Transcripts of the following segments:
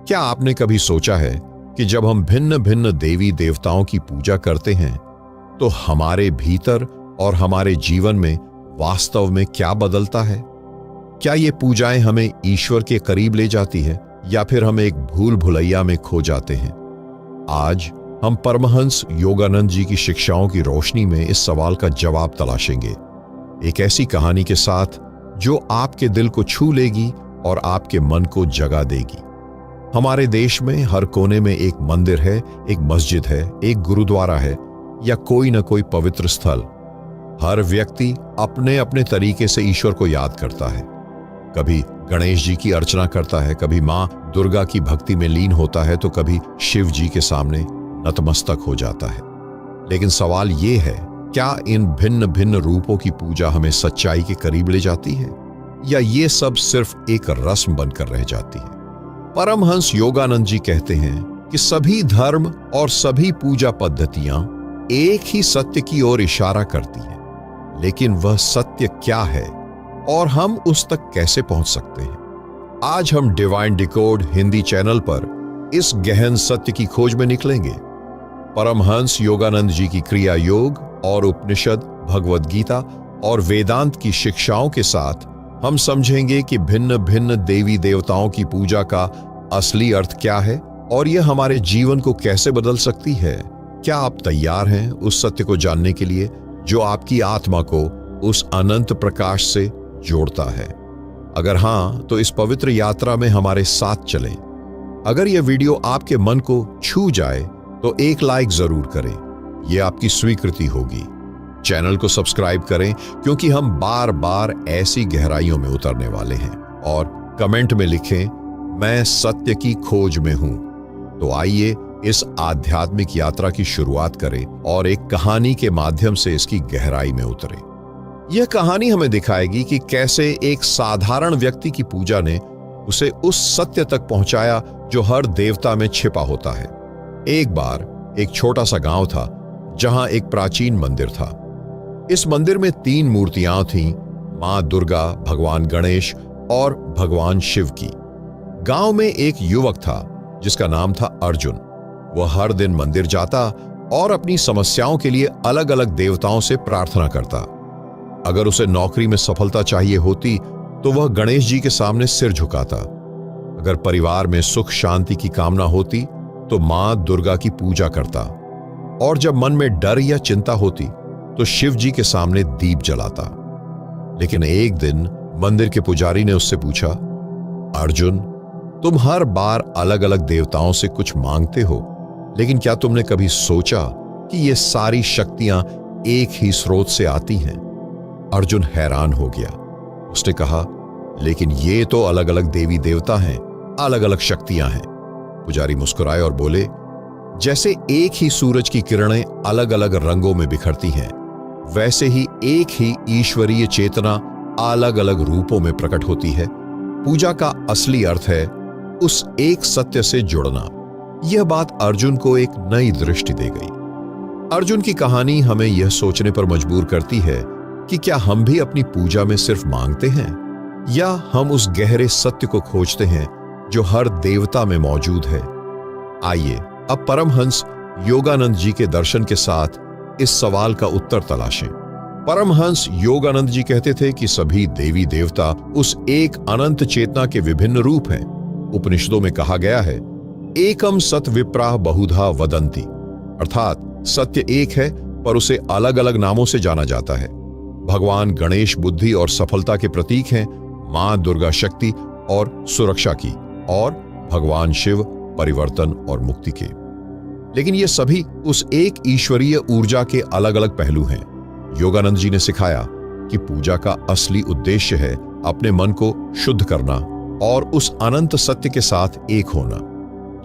क्या आपने कभी सोचा है कि जब हम भिन्न भिन्न देवी देवताओं की पूजा करते हैं तो हमारे भीतर और हमारे जीवन में वास्तव में क्या बदलता है? क्या ये पूजाएं हमें ईश्वर के करीब ले जाती है या फिर हम एक भूल भुलैया में खो जाते हैं? आज हम परमहंस योगानंद जी की शिक्षाओं की रोशनी में इस सवाल का जवाब तलाशेंगे, एक ऐसी कहानी के साथ जो आपके दिल को छू लेगी और आपके मन को जगा देगी। हमारे देश में हर कोने में एक मंदिर है, एक मस्जिद है, एक गुरुद्वारा है या कोई न कोई पवित्र स्थल। हर व्यक्ति अपने अपने तरीके से ईश्वर को याद करता है। कभी गणेश जी की अर्चना करता है, कभी मां दुर्गा की भक्ति में लीन होता है, तो कभी शिव जी के सामने नतमस्तक हो जाता है। लेकिन सवाल ये है, क्या इन भिन्न भिन्न रूपों की पूजा हमें सच्चाई के करीब ले जाती है या ये सब सिर्फ एक रस्म बनकर रह जाती है? परमहंस योगानंद जी कहते हैं कि सभी धर्म और सभी पूजा पद्धतियां एक ही सत्य की ओर इशारा करती हैं, लेकिन वह सत्य क्या है और हम उस तक कैसे पहुंच सकते हैं? आज हम डिवाइन डिकोड हिंदी चैनल पर इस गहन सत्य की खोज में निकलेंगे। परमहंस योगानंद जी की क्रिया योग और उपनिषद, भगवद गीता और वेदांत की शिक्षाओं के साथ हम समझेंगे कि भिन्न भिन्न देवी देवताओं की पूजा का असली अर्थ क्या है और यह हमारे जीवन को कैसे बदल सकती है। क्या आप तैयार हैं उस सत्य को जानने के लिए जो आपकी आत्मा को उस अनंत प्रकाश से जोड़ता है? अगर हां, तो इस पवित्र यात्रा में हमारे साथ चलें। अगर यह वीडियो आपके मन को छू जाए तो एक लाइक जरूर करें, यह आपकी स्वीकृति होगी। चैनल को सब्सक्राइब करें क्योंकि हम बार बार ऐसी गहराइयों में उतरने वाले हैं। और कमेंट में लिखें, मैं सत्य की खोज में हूं। तो आइए इस आध्यात्मिक यात्रा की शुरुआत करें और एक कहानी के माध्यम से इसकी गहराई में उतरें। यह कहानी हमें दिखाएगी कि कैसे एक साधारण व्यक्ति की पूजा ने उसे उस सत्य तक पहुंचाया जो हर देवता में छिपा होता है। एक बार एक छोटा सा गांव था जहां एक प्राचीन मंदिर था। इस मंदिर में 3 मूर्तियां थीं, मां दुर्गा, भगवान गणेश और भगवान शिव की। गांव में एक युवक था जिसका नाम था अर्जुन। वह हर दिन मंदिर जाता और अपनी समस्याओं के लिए अलग अलग देवताओं से प्रार्थना करता। अगर उसे नौकरी में सफलता चाहिए होती तो वह गणेश जी के सामने सिर झुकाता। अगर परिवार में सुख शांति की कामना होती तो मां दुर्गा की पूजा करता। और जब मन में डर या चिंता होती तो शिव जी के सामने दीप जलाता। लेकिन एक दिन मंदिर के पुजारी ने उससे पूछा, अर्जुन, तुम हर बार अलग अलग देवताओं से कुछ मांगते हो, लेकिन क्या तुमने कभी सोचा कि ये सारी शक्तियां एक ही स्रोत से आती हैं? अर्जुन हैरान हो गया। उसने कहा, लेकिन ये तो अलग अलग देवी देवता हैं, अलग अलग शक्तियां हैं। पुजारी मुस्कुराए और बोले, जैसे एक ही सूरज की किरणें अलग अलग रंगों में बिखरती हैं, वैसे ही एक ही ईश्वरीय चेतना अलग अलग रूपों में प्रकट होती है। पूजा का असली अर्थ है उस एक सत्य से जुड़ना। यह बात अर्जुन को एक नई दृष्टि दे गई। अर्जुन की कहानी हमें यह सोचने पर मजबूर करती है कि क्या हम भी अपनी पूजा में सिर्फ मांगते हैं या हम उस गहरे सत्य को खोजते हैं जो हर देवता में मौजूद है। आइए अब परमहंस योगानंद जी के दर्शन के साथ इस सवाल का उत्तर तलाशें। परमहंस योगानंद जी कहते थे कि सभी देवी देवता उस एक अनंत चेतना के विभिन्न रूप हैं। उपनिषदों में कहा गया है, एकम सत विप्राह बहुधा वदंती, अर्थात सत्य एक है पर उसे अलग अलग नामों से जाना जाता है। भगवान गणेश बुद्धि और सफलता के प्रतीक हैं, मां दुर्गा शक्ति और सुरक्षा की, और भगवान शिव परिवर्तन और मुक्ति के। लेकिन ये सभी उस एक ईश्वरीय ऊर्जा के अलग अलग पहलू हैं। योगानंद जी ने सिखाया कि पूजा का असली उद्देश्य है अपने मन को शुद्ध करना और उस अनंत सत्य के साथ एक होना।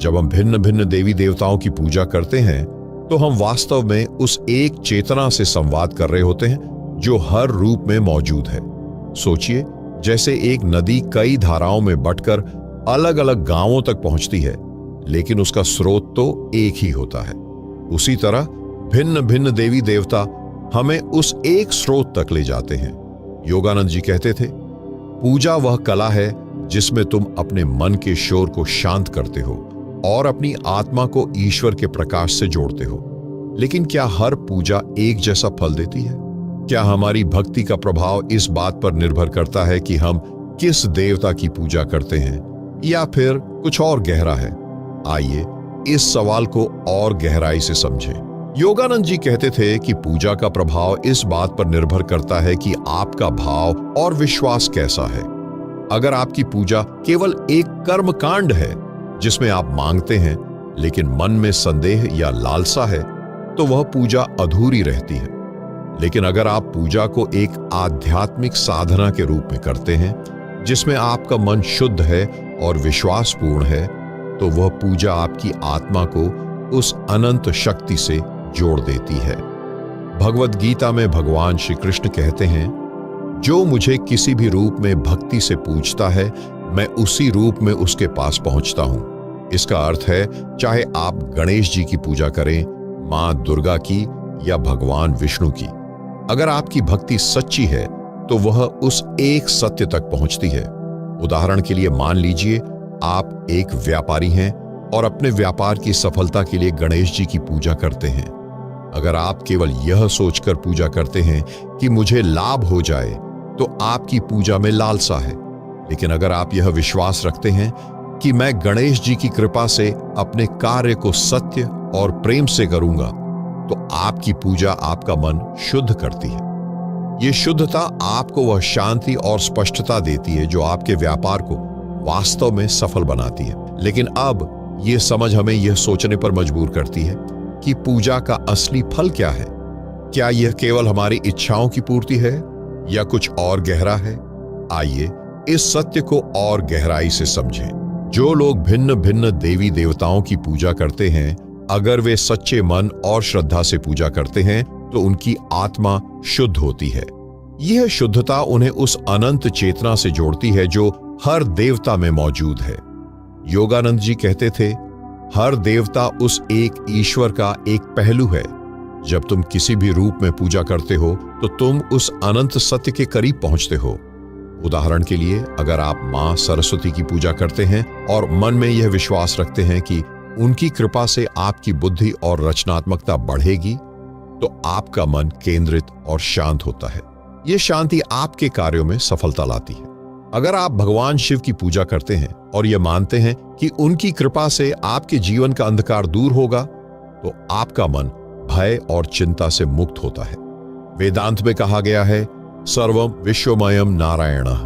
जब हम भिन्न भिन्न देवी देवताओं की पूजा करते हैं तो हम वास्तव में उस एक चेतना से संवाद कर रहे होते हैं जो हर रूप में मौजूद है। सोचिए, जैसे एक नदी कई धाराओं में बंटकर अलग अलग गांवों तक पहुंचती है, लेकिन उसका स्रोत तो एक ही होता है। उसी तरह भिन्न भिन्न देवी देवता हमें उस एक स्रोत तक ले जाते हैं। योगानंद जी कहते थे, पूजा वह कला है जिसमें तुम अपने मन के शोर को शांत करते हो और अपनी आत्मा को ईश्वर के प्रकाश से जोड़ते हो। लेकिन क्या हर पूजा एक जैसा फल देती है? क्या हमारी भक्ति का प्रभाव इस बात पर निर्भर करता है कि हम किस देवता की पूजा करते हैं, या फिर कुछ और गहरा है? आइए इस सवाल को और गहराई से समझें। योगानंद जी कहते थे कि पूजा का प्रभाव इस बात पर निर्भर करता है कि आपका भाव और विश्वास कैसा है। अगर आपकी पूजा केवल एक कर्म कांड है जिसमें आप मांगते हैं लेकिन मन में संदेह या लालसा है, तो वह पूजा अधूरी रहती है। लेकिन अगर आप पूजा को एक आध्यात्मिक साधना के रूप में करते हैं जिसमें आपका मन शुद्ध है और विश्वासपूर्ण है, तो वह पूजा आपकी आत्मा को उस अनंत शक्ति से जोड़ देती है। भगवद गीता में भगवान श्री कृष्ण कहते हैं, जो मुझे किसी भी रूप में भक्ति से पूजता है, मैं उसी रूप में उसके पास पहुंचता हूं। इसका अर्थ है, चाहे आप गणेश जी की पूजा करें, मां दुर्गा की या भगवान विष्णु की, अगर आपकी भक्ति सच्ची है तो वह उस एक सत्य तक पहुंचती है। उदाहरण के लिए मान लीजिए आप एक व्यापारी हैं और अपने व्यापार की सफलता के लिए गणेश जी की पूजा करते हैं। अगर आप केवल यह सोचकर पूजा करते हैं कि मुझे लाभ हो जाए, तो आपकी पूजा में लालसा है। लेकिन अगर आप यह विश्वास रखते हैं कि मैं गणेश जी की कृपा से अपने कार्य को सत्य और प्रेम से करूंगा, तो आपकी पूजा आपका मन शुद्ध करती है। ये शुद्धता आपको वह शांति और स्पष्टता देती है जो आपके व्यापार को वास्तव में सफल बनाती है। लेकिन अब ये समझ हमें यह सोचने पर मजबूर करती है कि पूजा का असली फल क्या है। क्या यह केवल हमारी इच्छाओं की पूर्ति है या कुछ और गहरा है? आइए इस सत्य को और गहराई से समझें। जो लोग भिन्न भिन्न देवी देवताओं की पूजा करते हैं, अगर वे सच्चे मन और श्रद्धा से पूजा करते हैं, तो उनकी आत्मा शुद्ध होती है। यह शुद्धता उन्हें उस अनंत चेतना से जोड़ती है जो हर देवता में मौजूद है। योगानंद जी कहते थे, हर देवता उस एक ईश्वर का एक पहलू है। जब तुम किसी भी रूप में पूजा करते हो, तो तुम उस अनंत सत्य के करीब पहुंचते हो। उदाहरण के लिए, अगर आप मां सरस्वती की पूजा करते हैं और मन में यह विश्वास रखते हैं कि उनकी कृपा से आपकी बुद्धि और रचनात्मकता बढ़ेगी, तो आपका मन केंद्रित और शांत होता है। यह शांति आपके कार्यों में सफलता लाती है। अगर आप भगवान शिव की पूजा करते हैं और यह मानते हैं कि उनकी कृपा से आपके जीवन का अंधकार दूर होगा, तो आपका मन भय और चिंता से मुक्त होता है। वेदांत में कहा गया है, सर्वम विश्वमयम नारायणः,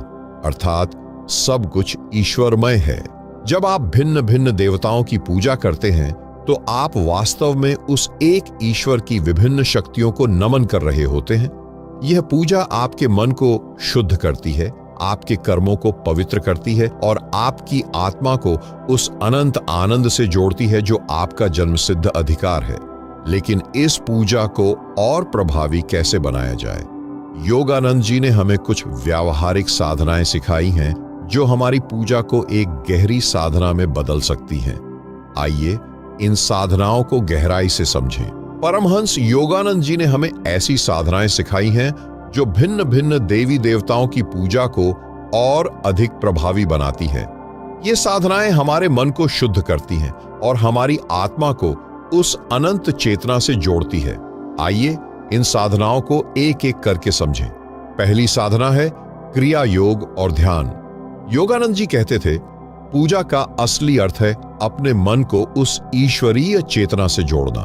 अर्थात सब कुछ ईश्वरमय है। जब आप भिन्न भिन्न देवताओं की पूजा करते हैं, तो आप वास्तव में उस एक ईश्वर की विभिन्न शक्तियों को नमन कर रहे होते हैं। यह पूजा आपके मन को शुद्ध करती है, आपके कर्मों को पवित्र करती है और आपकी आत्मा को उस अनंत आनंद से जोड़ती है जो आपका जन्मसिद्ध अधिकार है। लेकिन इस पूजा को और प्रभावी कैसे बनाया जाए? योगानंद जी ने हमें कुछ व्यावहारिक साधनाएं सिखाई हैं जो हमारी पूजा को एक गहरी साधना में बदल सकती हैं। आइए इन साधनाओं को गहराई से समझें। परमहंस योगानंद जी ने हमें ऐसी साधनाएं सिखाई हैं जो भिन्न भिन्न देवी देवताओं की पूजा को और अधिक प्रभावी बनाती है। ये साधनाएं हमारे मन को शुद्ध करती हैं और हमारी आत्मा को उस अनंत चेतना से जोड़ती है। आइए इन साधनाओं को एक एक करके समझें। पहली साधना है क्रिया योग और ध्यान। योगानंद जी कहते थे, पूजा का असली अर्थ है अपने मन को उस ईश्वरीय चेतना से जोड़ना।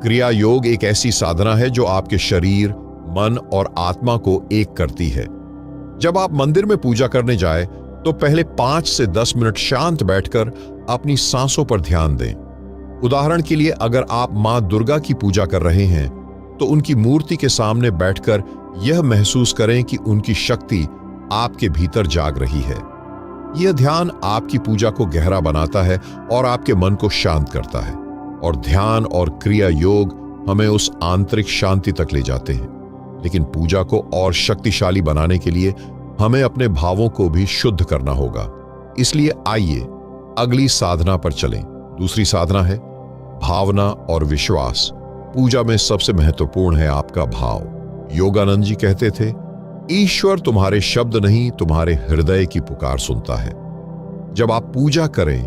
क्रिया योग एक ऐसी साधना है जो आपके शरीर, मन और आत्मा को एक करती है। जब आप मंदिर में पूजा करने जाएं, तो पहले 5 से 10 मिनट शांत बैठकर अपनी सांसों पर ध्यान दें। उदाहरण के लिए, अगर आप मां दुर्गा की पूजा कर रहे हैं, तो उनकी मूर्ति के सामने बैठकर यह महसूस करें कि उनकी शक्ति आपके भीतर जाग रही है। यह ध्यान आपकी पूजा को गहरा बनाता है और आपके मन को शांत करता है। और ध्यान और क्रिया योग हमें उस आंतरिक शांति तक ले जाते हैं। लेकिन पूजा को और शक्तिशाली बनाने के लिए हमें अपने भावों को भी शुद्ध करना होगा। इसलिए आइए अगली साधना पर चलें। दूसरी साधना है भावना और विश्वास। पूजा में सबसे महत्वपूर्ण है आपका भाव। योगानंद जी कहते थे, ईश्वर तुम्हारे शब्द नहीं, तुम्हारे हृदय की पुकार सुनता है। जब आप पूजा करें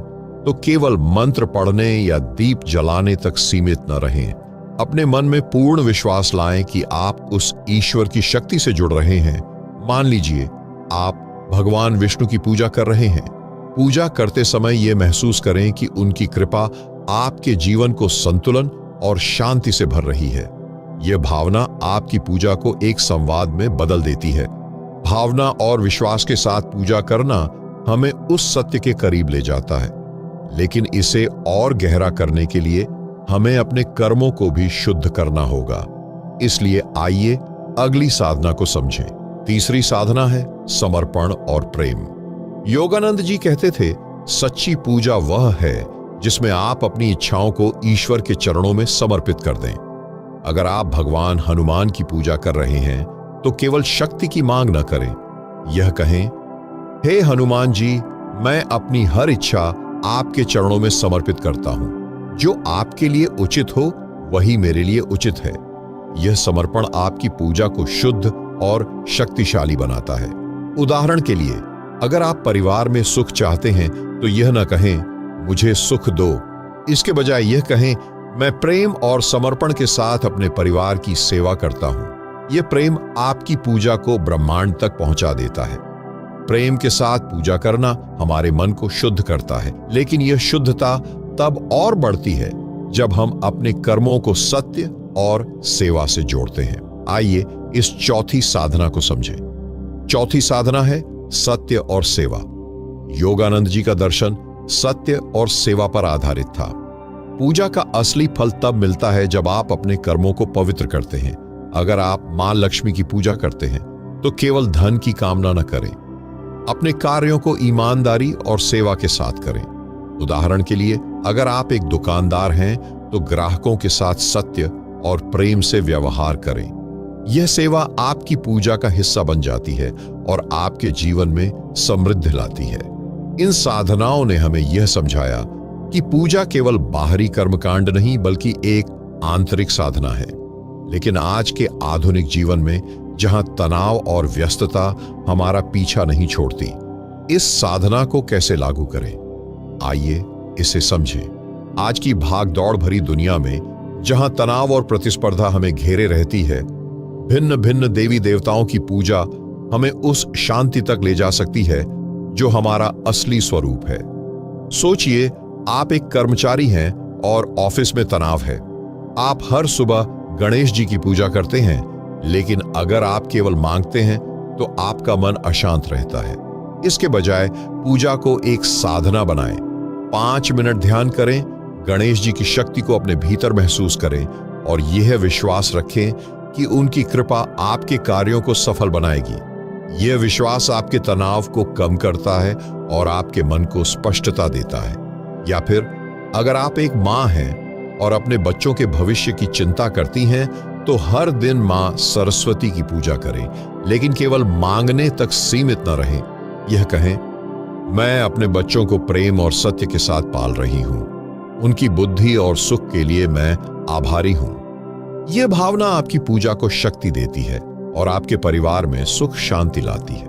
तो केवल मंत्र पढ़ने या दीप जलाने तक सीमित न रहें। अपने मन में पूर्ण विश्वास लाएं कि आप उस ईश्वर की शक्ति से जुड़ रहे हैं। मान लीजिए आप भगवान विष्णु की पूजा कर रहे हैं। पूजा करते समय यह महसूस करें कि उनकी कृपा आपके जीवन को संतुलन और शांति से भर रही है। यह भावना आपकी पूजा को एक संवाद में बदल देती है। भावना और विश्वास के साथ पूजा करना हमें उस सत्य के करीब ले जाता है, लेकिन इसे और गहरा करने के लिए हमें अपने कर्मों को भी शुद्ध करना होगा। इसलिए आइए अगली साधना को समझें। तीसरी साधना है समर्पण और प्रेम। योगानंद जी कहते थे, सच्ची पूजा वह है जिसमें आप अपनी इच्छाओं को ईश्वर के चरणों में समर्पित कर दें। अगर आप भगवान हनुमान की पूजा कर रहे हैं तो केवल शक्ति की मांग न करें। यह कहें, हे हनुमान जी, मैं अपनी हर इच्छा आपके चरणों में समर्पित करता हूं। जो आपके लिए उचित हो वही मेरे लिए उचित है। यह समर्पण आपकी पूजा को शुद्ध और शक्तिशाली बनाता है। उदाहरण के लिए, अगर आप परिवार में सुख चाहते हैं तो यह न कहें, मुझे सुख दो। इसके बजाय यह कहें, मैं प्रेम और समर्पण के साथ अपने परिवार की सेवा करता हूं। यह प्रेम आपकी पूजा को ब्रह्मांड तक पहुंचा देता है। प्रेम के साथ पूजा करना हमारे मन को शुद्ध करता है, लेकिन यह शुद्धता तब और बढ़ती है जब हम अपने कर्मों को सत्य और सेवा से जोड़ते हैं। आइए इस चौथी साधना को समझें। चौथी साधना है सत्य और सेवा। योगानंद जी का दर्शन सत्य और सेवा पर आधारित था। पूजा का असली फल तब मिलता है जब आप अपने कर्मों को पवित्र करते हैं। अगर आप मां लक्ष्मी की पूजा करते हैं तो केवल धन की कामना न करें। अपने कार्यों को ईमानदारी और सेवा के साथ करें। उदाहरण के लिए, अगर आप एक दुकानदार हैं तो ग्राहकों के साथ सत्य और प्रेम से व्यवहार करें। यह सेवा आपकी पूजा का हिस्सा बन जाती है और आपके जीवन में समृद्धि लाती है। इन साधनाओं ने हमें यह समझाया कि पूजा केवल बाहरी कर्मकांड नहीं बल्कि एक आंतरिक साधना है। लेकिन आज के आधुनिक जीवन में जहां तनाव और व्यस्तता हमारा पीछा नहीं छोड़ती, इस साधना को कैसे लागू करें? आइए इसे समझें। आज की भाग-दौड़ भरी दुनिया में जहां तनाव और प्रतिस्पर्धा हमें घेरे रहती है, भिन्न भिन्न देवी देवताओं की पूजा हमें उस शांति तक ले जा सकती है जो हमारा असली स्वरूप है। सोचिए, आप एक कर्मचारी हैं और ऑफिस में तनाव है। आप हर सुबह गणेश जी की पूजा करते हैं, लेकिन अगर आप केवल मांगते हैं तो आपका मन अशांत रहता है। इसके बजाय पूजा को एक साधना बनाएं। 5 मिनट ध्यान करें, गणेश जी की शक्ति को अपने भीतर महसूस करें और यह विश्वास रखें कि उनकी कृपा आपके कार्यों को सफल बनाएगी। यह विश्वास आपके तनाव को कम करता है और आपके मन को स्पष्टता देता है। या फिर अगर आप एक मां हैं और अपने बच्चों के भविष्य की चिंता करती हैं तो हर दिन मां सरस्वती की पूजा करें, लेकिन केवल मांगने तक सीमित न रहें। यह कहें, मैं अपने बच्चों को प्रेम और सत्य के साथ पाल रही हूं। उनकी बुद्धि और सुख के लिए मैं आभारी हूं। यह भावना आपकी पूजा को शक्ति देती है और आपके परिवार में सुख शांति लाती है।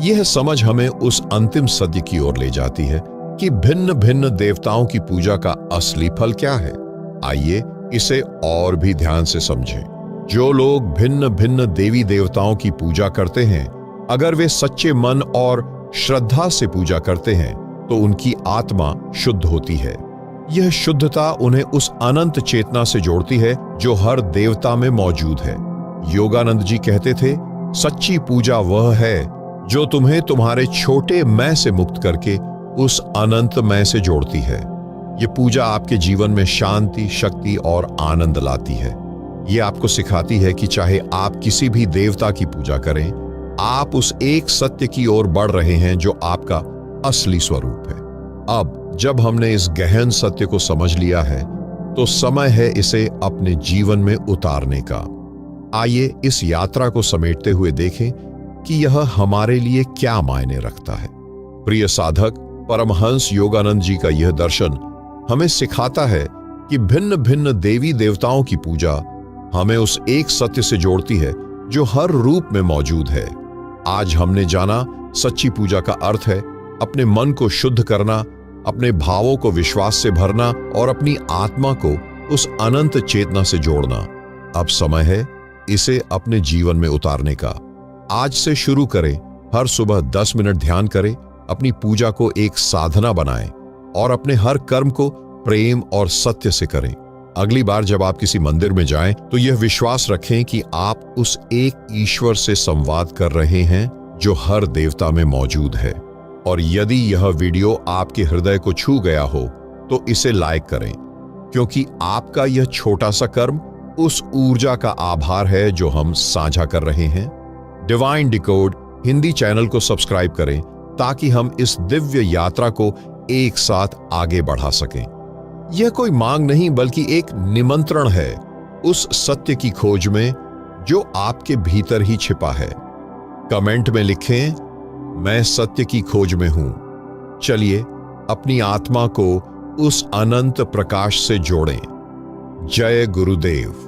यह समझ हमें उस अंतिम सत्य की ओर ले जाती है कि भिन्न भिन्न देवताओं की पूजा का असली फल क्या है। आइए इसे और भी ध्यान से समझें। जो लोग भिन्न भिन्न देवी देवताओं की पूजा करते हैं, अगर वे सच्चे मन और श्रद्धा से पूजा करते हैं तो उनकी आत्मा शुद्ध होती है। यह शुद्धता उन्हें उस अनंत चेतना से जोड़ती है जो हर देवता में मौजूद है। योगानंद जी कहते थे, सच्ची पूजा वह है जो तुम्हें तुम्हारे छोटे मैं से मुक्त करके उस अनंत मैं से जोड़ती है। ये पूजा आपके जीवन में शांति, शक्ति और आनंद लाती है। ये आपको सिखाती है कि चाहे आप किसी भी देवता की पूजा करें, आप उस एक सत्य की ओर बढ़ रहे हैं जो आपका असली स्वरूप है। अब जब हमने इस गहन सत्य को समझ लिया है तो समय है इसे अपने जीवन में उतारने का। आइए इस यात्रा को समेटते हुए देखें कि यह हमारे लिए क्या मायने रखता है। प्रिय साधक, परमहंस योगानंद जी का यह दर्शन हमें सिखाता है कि भिन्न भिन्न देवी देवताओं की पूजा हमें उस एक सत्य से जोड़ती है जो हर रूप में मौजूद है। आज हमने जाना, सच्ची पूजा का अर्थ है अपने मन को शुद्ध करना, अपने भावों को विश्वास से भरना और अपनी आत्मा को उस अनंत चेतना से जोड़ना। अब समय है इसे अपने जीवन में उतारने का। आज से शुरू करें। हर सुबह 10 मिनट ध्यान करें, अपनी पूजा को एक साधना बनाएं और अपने हर कर्म को प्रेम और सत्य से करें। अगली बार जब आप किसी मंदिर में जाएं तो यह विश्वास रखें कि आप उस एक ईश्वर से संवाद कर रहे हैं जो हर देवता में मौजूद है। और यदि यह वीडियो आपके हृदय को छू गया हो तो इसे लाइक करें, क्योंकि आपका यह छोटा सा कर्म उस ऊर्जा का आभार है जो हम साझा कर रहे हैं। डिवाइन डिकोड हिंदी चैनल को सब्सक्राइब करें ताकि हम इस दिव्य यात्रा को एक साथ आगे बढ़ा सकें। यह कोई मांग नहीं बल्कि एक निमंत्रण है उस सत्य की खोज में जो आपके भीतर ही छिपा है। कमेंट में लिखें, मैं सत्य की खोज में हूं। चलिए अपनी आत्मा को उस अनंत प्रकाश से जोड़ें। जय गुरुदेव।